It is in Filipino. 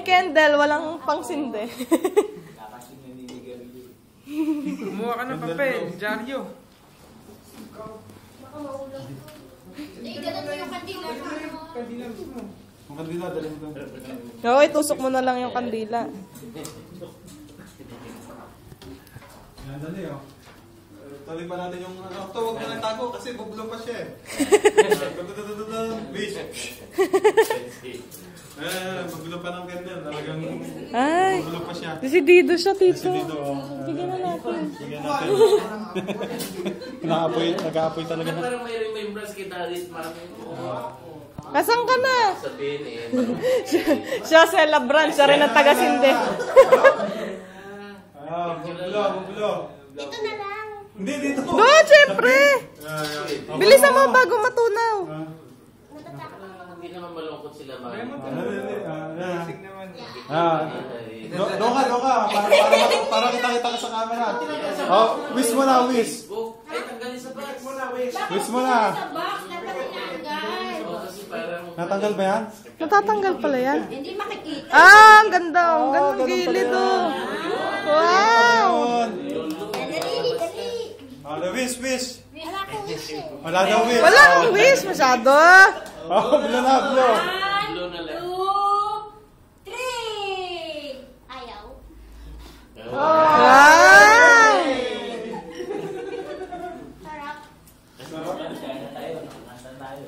candle, walang pangsindi. Kumuha ka ng papel, dyaryo. Ganun mo yung kandila. Kandila mo. Ang kandila, dali mo doon. Oo, itusok mo na lang yung kandila. Yan, dali oh. Tuloy pa natin yung ano. Ito, huwag mo nang tago kasi bublo pa siya eh. Bish. Bublo pa ng candle. Talagang Ay, bublo pa siya. desidido siya, Tito. Dito oh. Bigyan na natin. Bigyan natin. Nag-aapoy talaga. Parang may remembrance kita this mami. Kasan ka na? Sabihin eh. Siya celebrant, siya rin ang taga-sindi. Bublo. Ito na lang. Hindi, dito. No, syempre! Bilisan mo bago matunaw. Hindi naman malungkot sila mami. Isig naman. Doon ka. Para kita ka sa camera. Oh, wish mo na, wish. Ay, tanggalin sa box. Wish mo na. Sa box, dapat tinanggal. Kasi parang... Natanggal ba yan? Natatanggal pala yan. Hindi makikita. Ah, ang ganda. Ang ganda ng gilid, oh. Wow! Dali. Wala, wish. Wala akong wish eh. Wala daw wish. Wala kang wish masyado. Oh, bilo na. 1, 2, 3. Ayaw. Wow! Sarap. Nasaan tayo?